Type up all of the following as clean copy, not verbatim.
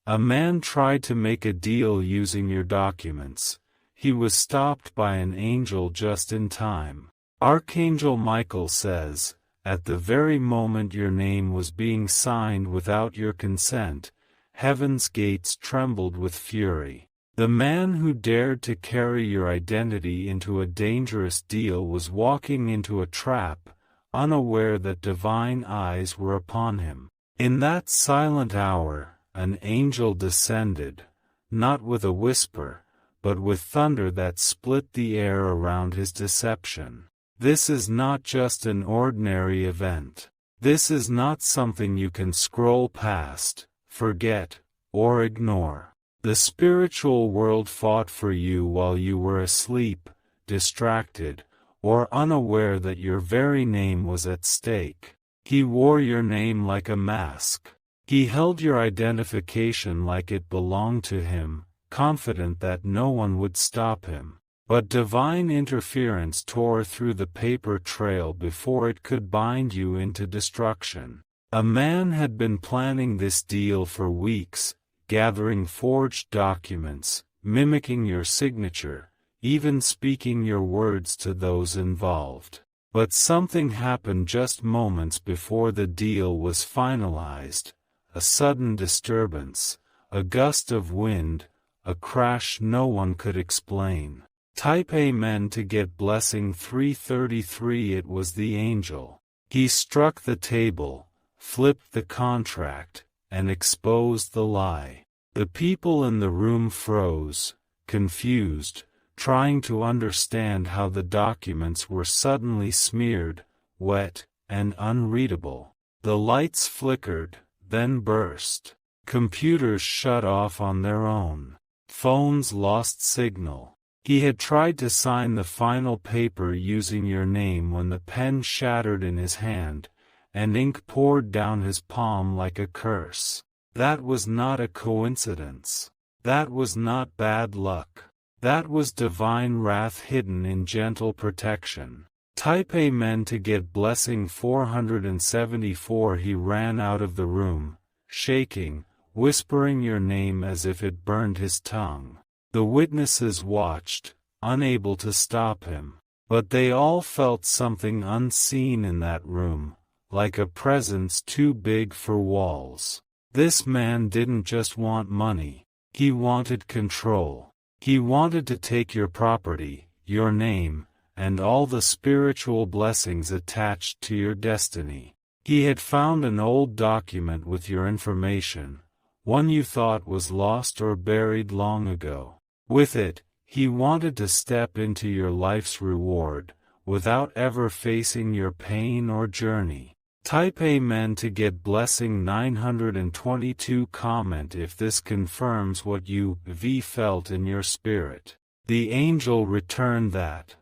A man tried to make a deal using your documents. He was stopped by an angel just in time. Archangel Michael says, at the very moment your name was being signed without your consent, heaven's gates trembled with fury. The man who dared to carry your identity into a dangerous deal was walking into a trap, unaware that divine eyes were upon him. In that silent hour, an angel descended, not with a whisper, but with thunder that split the air around his deception. This is not just an ordinary event. This is not something you can scroll past, forget, or ignore. The spiritual world fought for you while you were asleep, distracted, or unaware that your very name was at stake. He wore your name like a mask. He held your identification like it belonged to him, confident that no one would stop him. But divine interference tore through the paper trail before it could bind you into destruction. A man had been planning this deal for weeks, gathering forged documents, mimicking your signature, even speaking your words to those involved. But something happened just moments before the deal was finalized. A sudden disturbance, a gust of wind, a crash no one could explain. Type Amen to get blessing 333. It was the angel. He struck the table, flipped the contract, and exposed the lie. The people in the room froze, confused, trying to understand how the documents were suddenly smeared, wet, and unreadable. The lights flickered, then burst. Computers shut off on their own. Phones lost signal. He had tried to sign the final paper using your name when the pen shattered in his hand, and ink poured down his palm like a curse. That was not a coincidence. That was not bad luck. That was divine wrath hidden in gentle protection. Type Amen to get blessing 474. He ran out of the room, shaking, whispering your name as if it burned his tongue. The witnesses watched, unable to stop him. But they all felt something unseen in that room, like a presence too big for walls. This man didn't just want money. He wanted control. He wanted to take your property, your name, and all the spiritual blessings attached to your destiny. He had found an old document with your information, one you thought was lost or buried long ago. With it, he wanted to step into your life's reward, without ever facing your pain or journey. Type Amen to get blessing 922. Comment if this confirms what you felt in your spirit. The angel returned that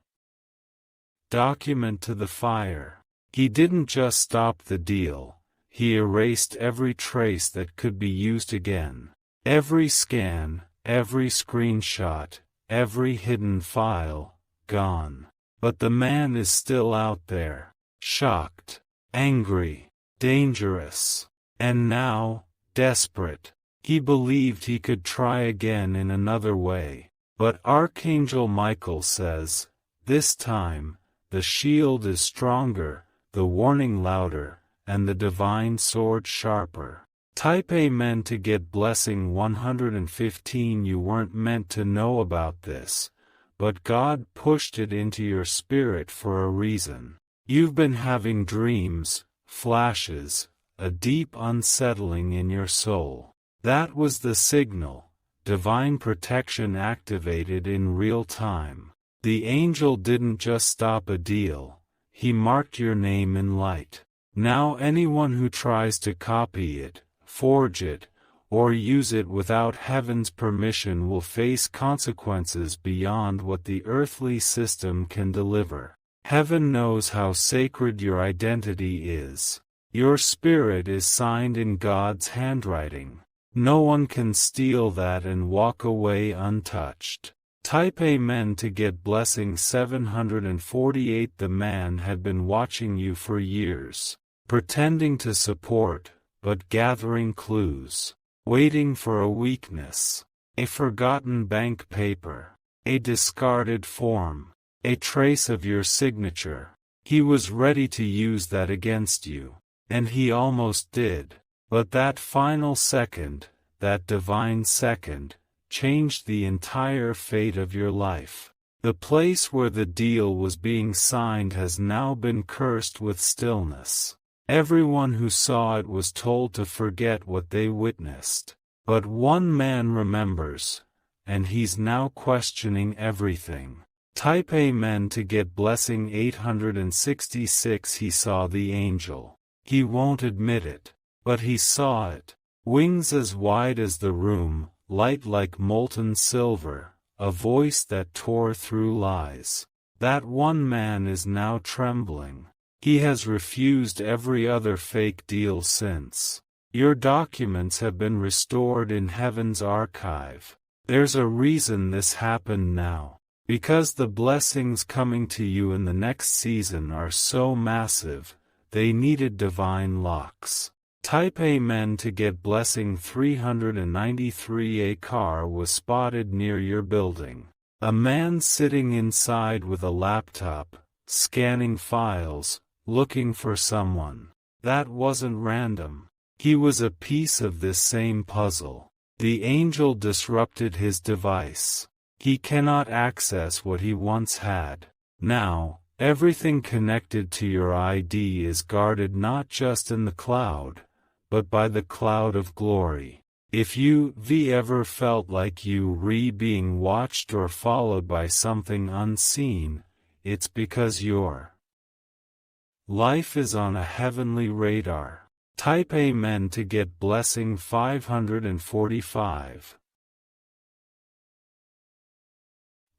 document to the fire. He didn't just stop the deal, he erased every trace that could be used again. Every scan, every screenshot, every hidden file, gone. But the man is still out there, shocked, angry, dangerous, and now, desperate. He believed he could try again in another way. But Archangel Michael says, this time, the shield is stronger, the warning louder, and the divine sword sharper. Type Amen to get blessing 115. You weren't meant to know about this, but God pushed it into your spirit for a reason. You've been having dreams, flashes, a deep unsettling in your soul. That was the signal, divine protection activated in real time. The angel didn't just stop a deal, he marked your name in light. Now anyone who tries to copy it, forge it, or use it without heaven's permission will face consequences beyond what the earthly system can deliver. Heaven knows how sacred your identity is. Your spirit is signed in God's handwriting. No one can steal that and walk away untouched. Type Amen to get blessing 748. The man had been watching you for years, pretending to support, but gathering clues. waiting for a weakness, a forgotten bank paper, a discarded form, a trace of your signature. He was ready to use that against you, and he almost did. But that final second, that divine second, changed the entire fate of your life. The place where the deal was being signed has now been cursed with stillness. Everyone who saw it was told to forget what they witnessed. But one man remembers, and he's now questioning everything. Type Amen to get blessing 866. He saw the angel. He won't admit it, but he saw it. Wings as wide as the room, light like molten silver, a voice that tore through lies. That one man is now trembling. He has refused every other fake deal since. Your documents have been restored in heaven's archive. There's a reason this happened now. Because the blessings coming to you in the next season are so massive, they needed divine locks. Type Amen to get blessing 393. A car was spotted near your building. A man sitting inside with a laptop, scanning files, looking for someone. That wasn't random. He was a piece of this same puzzle. The angel disrupted his device. He cannot access what he once had. Now, everything connected to your ID is guarded not just in the cloud, but by the cloud of glory. If you ever felt like you being watched or followed by something unseen, it's because your life is on a heavenly radar. Type Amen to get blessing 545.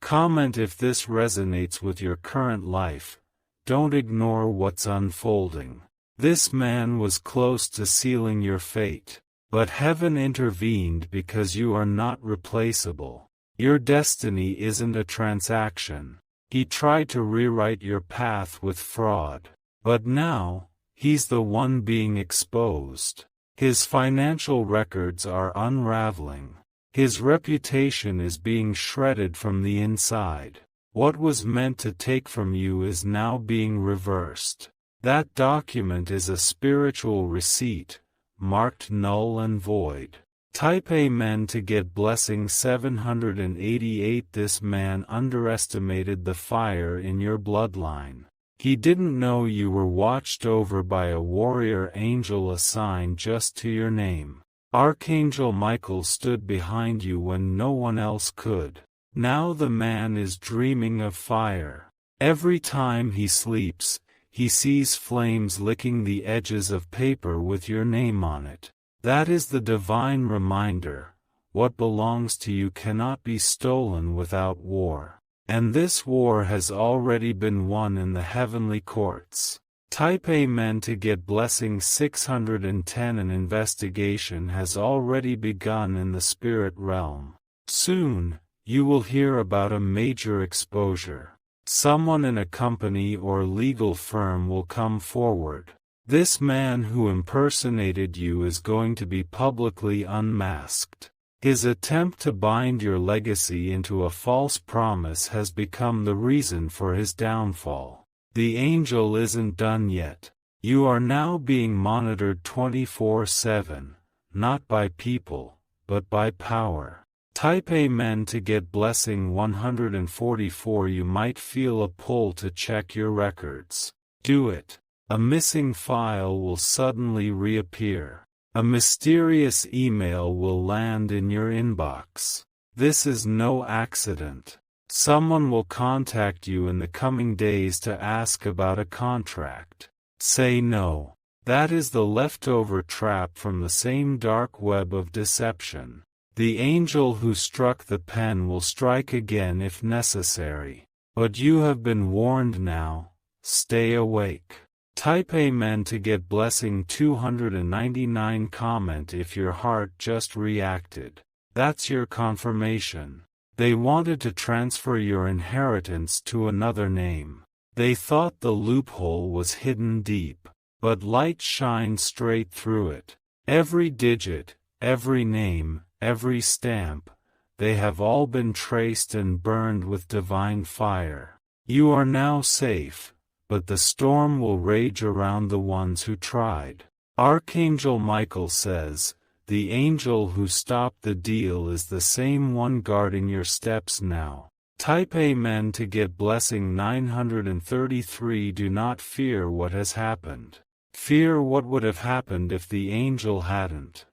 Comment if this resonates with your current life. Don't ignore what's unfolding. This man was close to sealing your fate, but heaven intervened because you are not replaceable. Your destiny isn't a transaction. He tried to rewrite your path with fraud, but now, he's the one being exposed. His financial records are unraveling. His reputation is being shredded from the inside. What was meant to take from you is now being reversed. That document is a spiritual receipt, marked null and void. Type Amen to get blessing 788. This man underestimated the fire in your bloodline. He didn't know you were watched over by a warrior angel assigned just to your name. Archangel Michael stood behind you when no one else could. Now the man is dreaming of fire. Every time he sleeps, he sees flames licking the edges of paper with your name on it. That is the divine reminder. What belongs to you cannot be stolen without war. And this war has already been won in the heavenly courts. Type Amen to get blessing 610. An investigation has already begun in the spirit realm. Soon, you will hear about a major exposure. Someone in a company or legal firm will come forward. This man who impersonated you is going to be publicly unmasked. His attempt to bind your legacy into a false promise has become the reason for his downfall. The angel isn't done yet. You are now being monitored 24/7, not by people, but by power. Type Amen to get blessing 144. You might feel a pull to check your records. Do it. A missing file will suddenly reappear. A mysterious email will land in your inbox. This is no accident. Someone will contact you in the coming days to ask about a contract. Say no. That is the leftover trap from the same dark web of deception. The angel who struck the pen will strike again if necessary. But you have been warned now. Stay awake. Type Amen to get blessing 299. Comment if your heart just reacted. That's your confirmation. They wanted to transfer your inheritance to another name. They thought the loophole was hidden deep, but light shined straight through it. Every digit, every name, every stamp, they have all been traced and burned with divine fire. You are now safe, but the storm will rage around the ones who tried. Archangel Michael says, the angel who stopped the deal is the same one guarding your steps now. Type Amen to get blessing 933. Do not fear what has happened. Fear what would have happened if the angel hadn't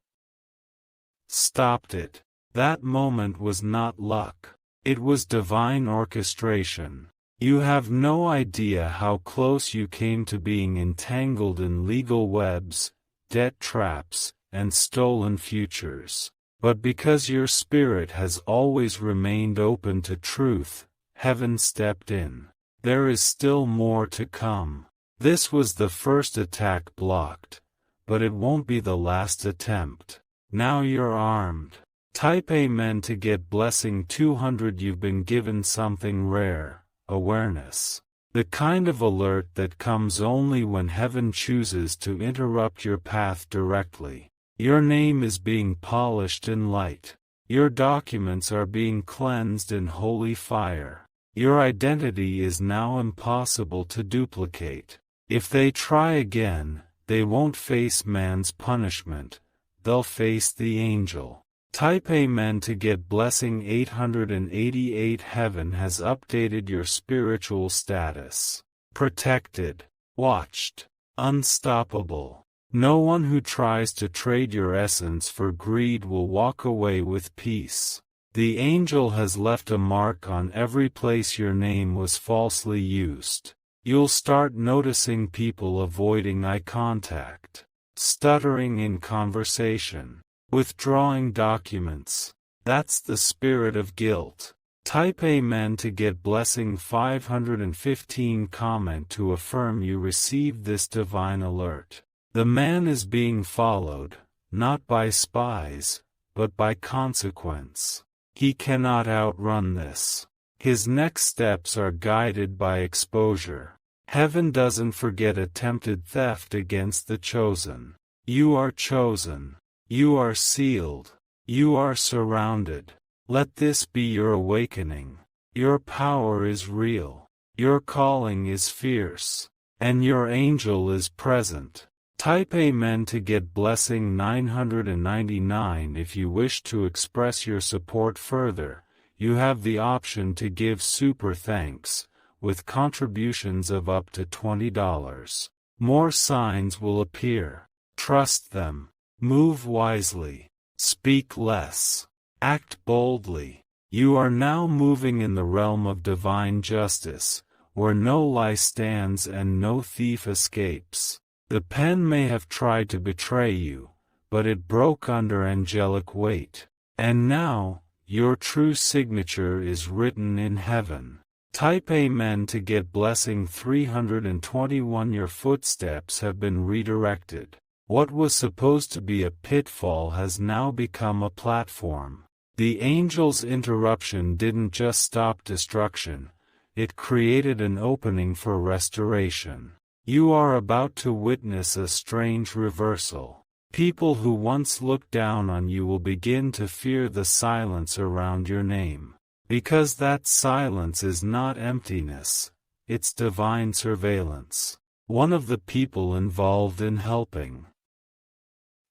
stopped it. That moment was not luck. It was divine orchestration. You have no idea how close you came to being entangled in legal webs, debt traps, and stolen futures. But because your spirit has always remained open to truth, heaven stepped in. There is still more to come. This was the first attack blocked, but it won't be the last attempt. Now you're armed. Type Amen to get blessing 200. You've been given something rare, awareness. The kind of alert that comes only when heaven chooses to interrupt your path directly. Your name is being polished in light. Your documents are being cleansed in holy fire. Your identity is now impossible to duplicate. If they try again, they won't face man's punishment. They'll face the angel. Type Amen to get blessing 888. Heaven has updated your spiritual status. Protected, watched, unstoppable. No one who tries to trade your essence for greed will walk away with peace. The angel has left a mark on every place your name was falsely used. You'll start noticing people avoiding eye contact, stuttering in conversation, withdrawing documents. That's the spirit of guilt. Type Amen to get blessing 515. Comment to affirm you received this divine alert. The man is being followed, not by spies, but by consequence. He cannot outrun this. His next steps are guided by exposure. Heaven doesn't forget attempted theft against the chosen. You are chosen. You are sealed. You are surrounded. Let this be your awakening. Your power is real. Your calling is fierce. And your angel is present. Type Amen to get blessing 999. If you wish to express your support further, you have the option to give super thanks, with contributions of up to $20. More signs will appear. Trust them. Move wisely. Speak less. Act boldly. You are now moving in the realm of divine justice, where no lie stands and no thief escapes. The pen may have tried to betray you, but it broke under angelic weight. And now, your true signature is written in heaven. Type Amen to get blessing 321. Your footsteps have been redirected. What was supposed to be a pitfall has now become a platform. The angel's interruption didn't just stop destruction, it created an opening for restoration. You are about to witness a strange reversal. People who once looked down on you will begin to fear the silence around your name. Because that silence is not emptiness, it's divine surveillance. One of the people involved in helping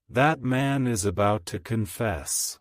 that man is about to confess.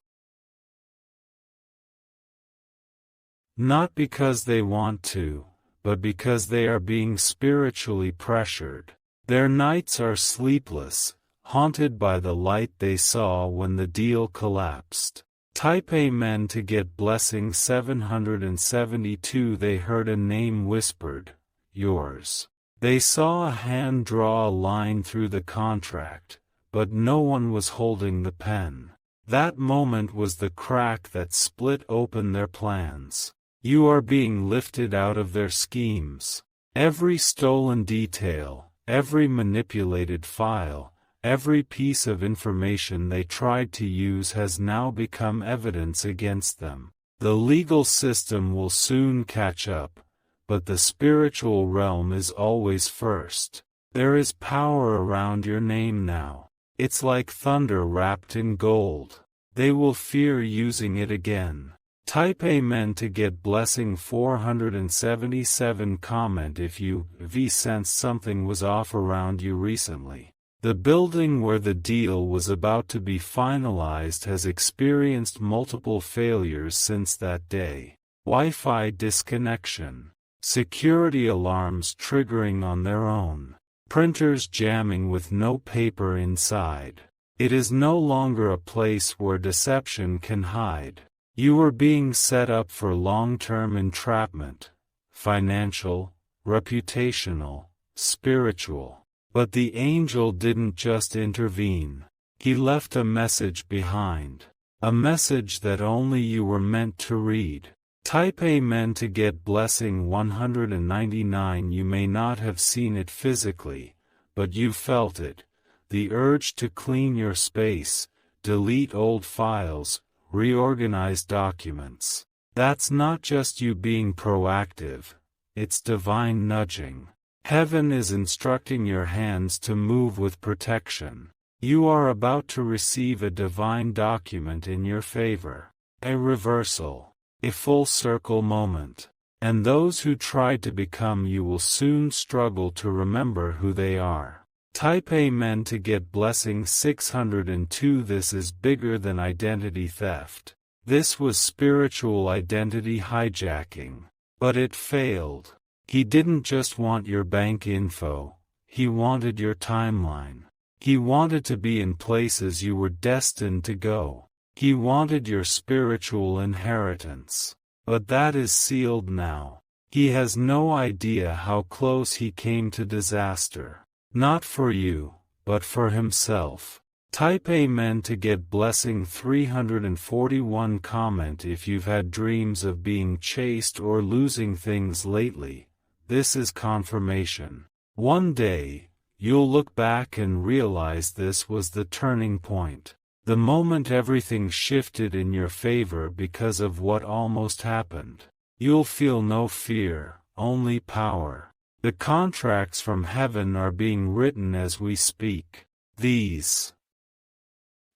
Not because they want to, but because they are being spiritually pressured. Their nights are sleepless, haunted by the light they saw when the deal collapsed. Type Amen to get blessing 772. They heard a name whispered, yours. They saw a hand draw a line through the contract, but no one was holding the pen. That moment was the crack that split open their plans. You are being lifted out of their schemes. Every stolen detail, every manipulated file, every piece of information they tried to use has now become evidence against them. The legal system will soon catch up, but the spiritual realm is always first. There is power around your name now. It's like thunder wrapped in gold. They will fear using it again. Type Amen to get blessing 477. Comment if you sensed something was off around you recently. The building where the deal was about to be finalized has experienced multiple failures since that day. Wi-Fi disconnection. Security alarms triggering on their own. Printers jamming with no paper inside. It is no longer a place where deception can hide. You are being set up for long-term entrapment. Financial, reputational, spiritual. But the angel didn't just intervene. He left a message behind. A message that only you were meant to read. Type Amen to get blessing 199. You may not have seen it physically, but you felt it. The urge to clean your space, delete old files, reorganize documents. That's not just you being proactive, it's divine nudging. Heaven is instructing your hands to move with protection. You are about to receive a divine document in your favor. A reversal. A full circle moment. And those who tried to become you will soon struggle to remember who they are. Type Amen to get blessing 602. This is bigger than identity theft. This was spiritual identity hijacking. But it failed. He didn't just want your bank info, he wanted your timeline. He wanted to be in places you were destined to go. He wanted your spiritual inheritance. But that is sealed now. He has no idea how close he came to disaster. Not for you, but for himself. Type Amen to get blessing 341. Comment if you've had dreams of being chased or losing things lately. This is confirmation. One day, you'll look back and realize this was the turning point. The moment everything shifted in your favor because of what almost happened. You'll feel no fear, only power. The contracts from heaven are being written as we speak. These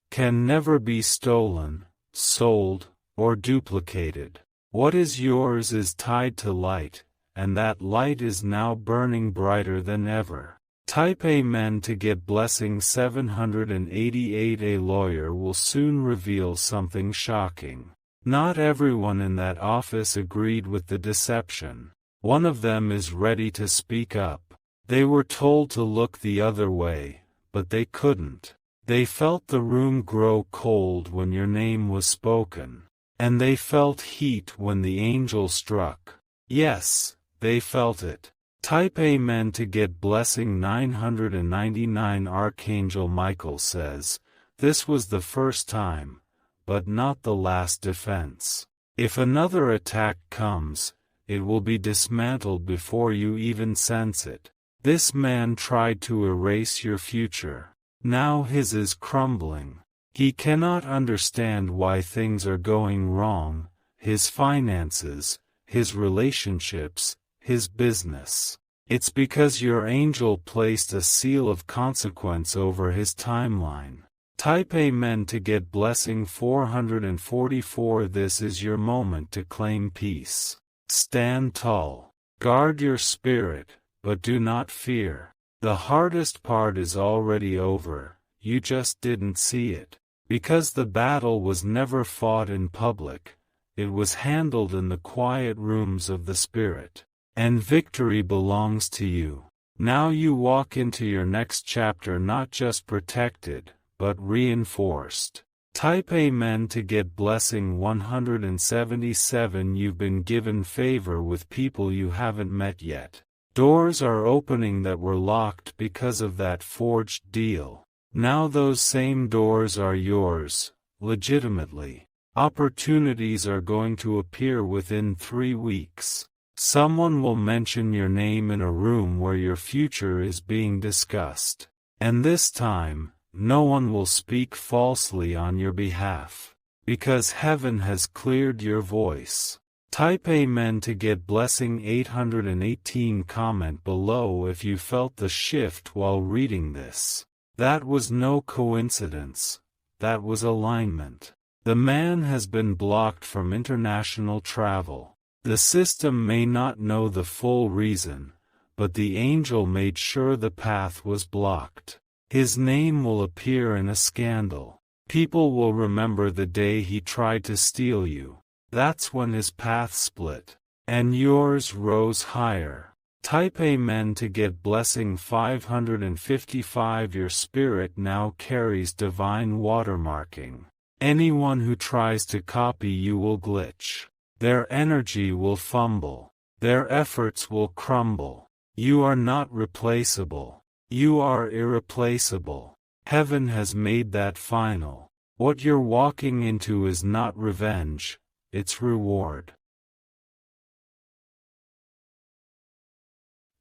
can never be stolen, sold, or duplicated. What is yours is tied to light, and that light is now burning brighter than ever. Type Amen to get blessing 788. A lawyer will soon reveal something shocking. Not everyone in that office agreed with the deception. One of them is ready to speak up. They were told to look the other way, but they couldn't. They felt the room grow cold when your name was spoken. And they felt heat when the angel struck. Yes, they felt it. Type Amen to get blessing 999. Archangel Michael says, this was the first time, but not the last defense. If another attack comes, it will be dismantled before you even sense it. This man tried to erase your future. Now his is crumbling. He cannot understand why things are going wrong, his finances, his relationships, his business. It's because your angel placed a seal of consequence over his timeline. Type Amen to get blessing 444. This is your moment to claim peace. Stand tall. Guard your spirit, but do not fear. The hardest part is already over, you just didn't see it. Because the battle was never fought in public, it was handled in the quiet rooms of the Spirit. And victory belongs to you. Now you walk into your next chapter not just protected, but reinforced. Type Amen to get blessing 177. You've been given favor with people you haven't met yet. Doors are opening that were locked because of that forged deal. Now those same doors are yours, legitimately. Opportunities are going to appear within 3 weeks. Someone will mention your name in a room where your future is being discussed. And this time, no one will speak falsely on your behalf. Because heaven has cleared your voice. Type Amen to get blessing 818. Comment below if you felt the shift while reading this. That was no coincidence. That was alignment. The man has been blocked from international travel. The system may not know the full reason, but the angel made sure the path was blocked. His name will appear in a scandal. People will remember the day he tried to steal you. That's when his path split, and yours rose higher. Type Amen to get blessing 555. Your spirit now carries divine watermarking. Anyone who tries to copy you will glitch. Their energy will fumble. Their efforts will crumble. You are not replaceable. You are irreplaceable. Heaven has made that final. What you're walking into is not revenge, it's reward.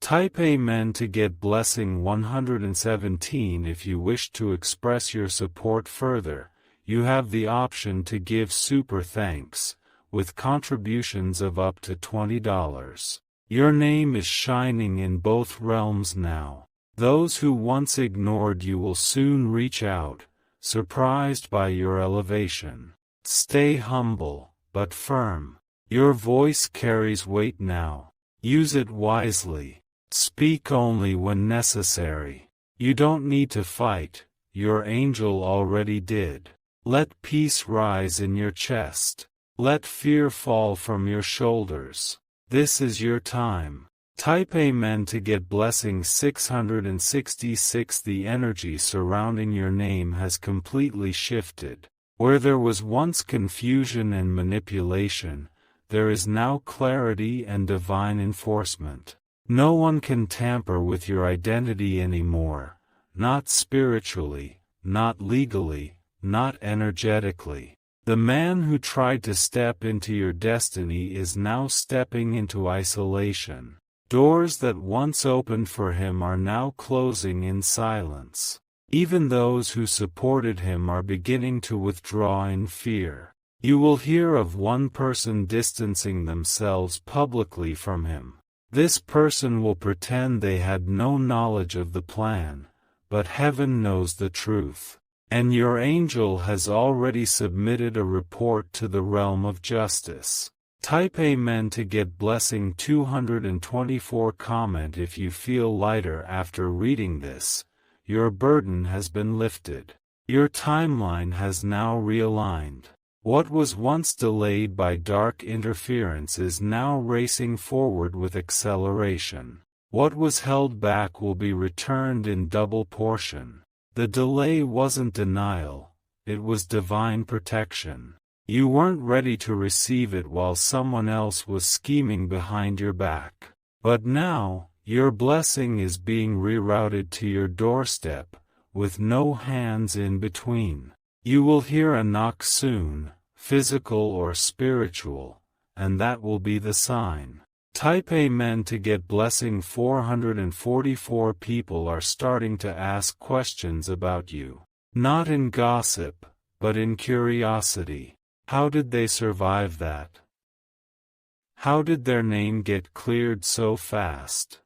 Type Amen to get blessing 117. If you wish to express your support further, you have the option to give super thanks, with contributions of up to $20. Your name is shining in both realms now. Those who once ignored you will soon reach out, surprised by your elevation. Stay humble, but firm. Your voice carries weight now. Use it wisely. Speak only when necessary. You don't need to fight, your angel already did. Let peace rise in your chest. Let fear fall from your shoulders. This is your time. Type Amen to get blessing 666. The energy surrounding your name has completely shifted. Where there was once confusion and manipulation, there is now clarity and divine enforcement. No one can tamper with your identity anymore, not spiritually, not legally, not energetically. The man who tried to step into your destiny is now stepping into isolation. Doors that once opened for him are now closing in silence. Even those who supported him are beginning to withdraw in fear. You will hear of one person distancing themselves publicly from him. This person will pretend they had no knowledge of the plan, but heaven knows the truth. And your angel has already submitted a report to the realm of justice. Type Amen to get blessing 224. Comment if you feel lighter after reading this. Your burden has been lifted. Your timeline has now realigned. What was once delayed by dark interference is now racing forward with acceleration. What was held back will be returned in double portion. The delay wasn't denial, it was divine protection. You weren't ready to receive it while someone else was scheming behind your back. But now, your blessing is being rerouted to your doorstep, with no hands in between. You will hear a knock soon, physical or spiritual, and that will be the sign. Type Amen to get blessing 444. People are starting to ask questions about you. Not in gossip, but in curiosity. How did they survive that? How did their name get cleared so fast?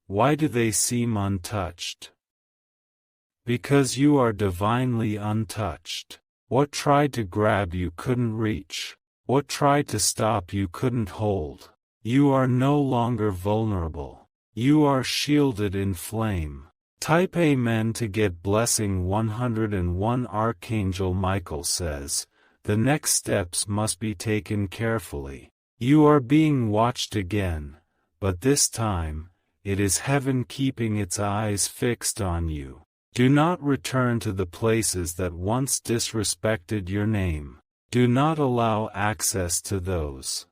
Why do they seem untouched? Because you are divinely untouched. What tried to grab you couldn't reach. What tried to stop you couldn't hold. You are no longer vulnerable. You are shielded in flame. Type Amen to get blessing 101. Archangel Michael says, the next steps must be taken carefully. You are being watched again, but this time, it is heaven keeping its eyes fixed on you. Do not return to the places that once disrespected your name. Do not allow access to those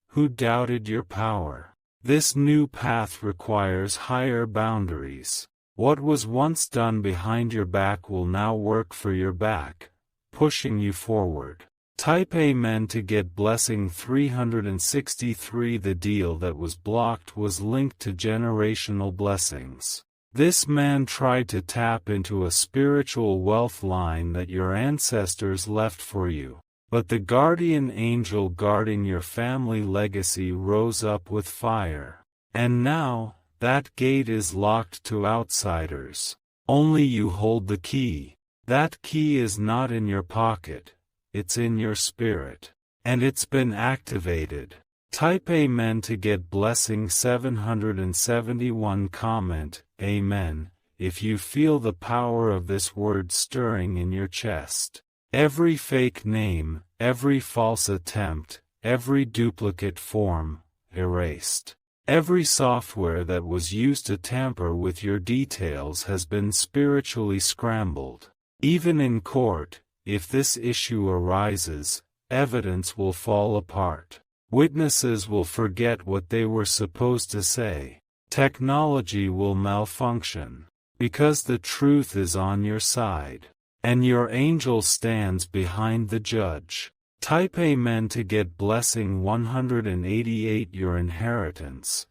who doubted your power. This new path requires higher boundaries. What was once done behind your back will now work for your back, pushing you forward. Type Amen to get blessing 363. The deal that was blocked was linked to generational blessings. This man tried to tap into a spiritual wealth line that your ancestors left for you. But the guardian angel guarding your family legacy rose up with fire. And now, That gate is locked to outsiders. Only you hold the key. That key is not in your pocket, it's in your spirit. And it's been activated. Type Amen to get blessing 771. Comment, Amen, if you feel the power of this word stirring in your chest. Every fake name, every false attempt, every duplicate form, erased. Every software that was used to tamper with your details has been spiritually scrambled. Even in court, if this issue arises, evidence will fall apart. Witnesses will forget what they were supposed to say. Technology will malfunction. Because the truth is on your side. And your angel stands behind the judge. Type Amen to get blessing 188. Your inheritance,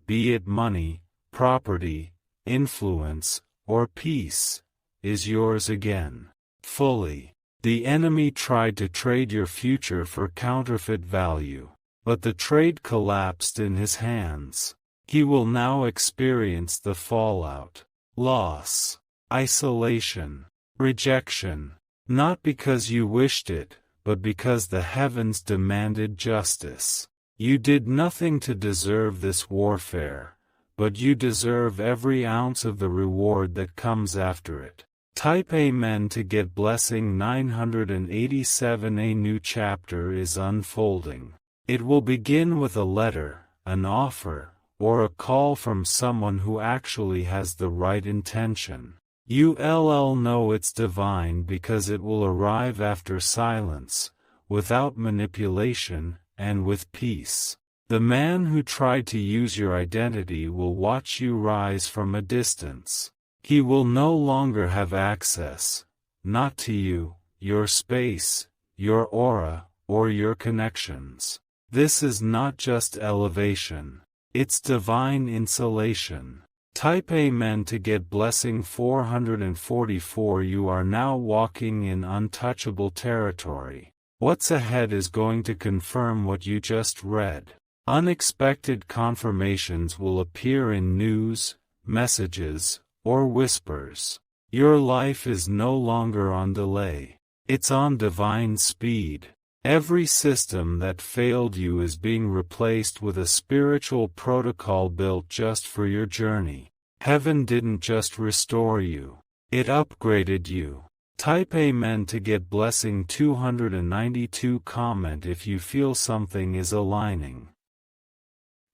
be it money, property, influence, or peace, is yours again. Fully. The enemy tried to trade your future for counterfeit value. But the trade collapsed in his hands. He will now experience the fallout. Loss. Isolation. Rejection. Not because you wished it, but because the heavens demanded justice. You did nothing to deserve this warfare, but you deserve every ounce of the reward that comes after it. Type Amen to get blessing 987. A new chapter is unfolding. It will begin with a letter, an offer, or a call from someone who actually has the right intention. You'll know it's divine because it will arrive after silence, without manipulation, and with peace. The man who tried to use your identity will watch you rise from a distance. He will no longer have access, not to you, your space, your aura, or your connections. This is not just elevation. It's divine insulation. Type Amen to get blessing 444. You are now walking in untouchable territory. What's ahead is going to confirm what you just read. Unexpected confirmations will appear in news, messages, or whispers. Your life is no longer on delay. It's on divine speed. Every system that failed you is being replaced with a spiritual protocol built just for your journey. Heaven didn't just restore you. It upgraded you. Type Amen to get blessing 292. Comment if you feel something is aligning.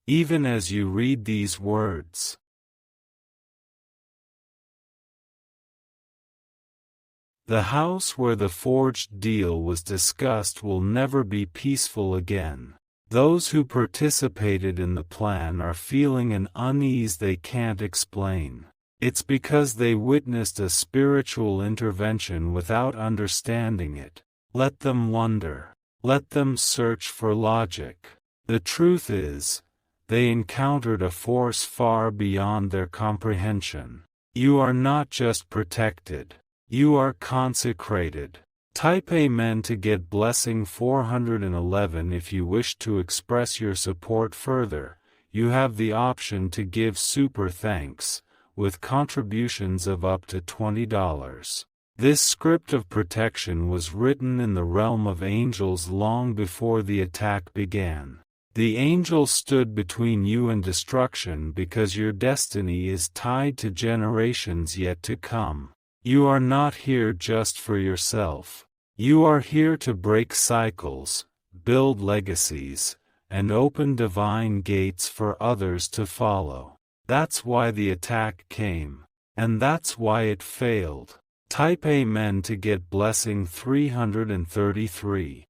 Even as you read these words. The house where the forged deal was discussed will never be peaceful again. Those who participated in the plan are feeling an unease they can't explain. It's because they witnessed a spiritual intervention without understanding it. Let them wonder. Let them search for logic. The truth is, they encountered a force far beyond their comprehension. You are not just protected. You are consecrated. Type Amen to get blessing 411. If you wish to express your support further, you have the option to give super thanks, with contributions of up to $20. This script of protection was written in the realm of angels long before the attack began. The angels stood between you and destruction because your destiny is tied to generations yet to come. You are not here just for yourself. You are here to break cycles, build legacies, and open divine gates for others to follow. That's why the attack came. And that's why it failed. Type Amen to get blessing 333.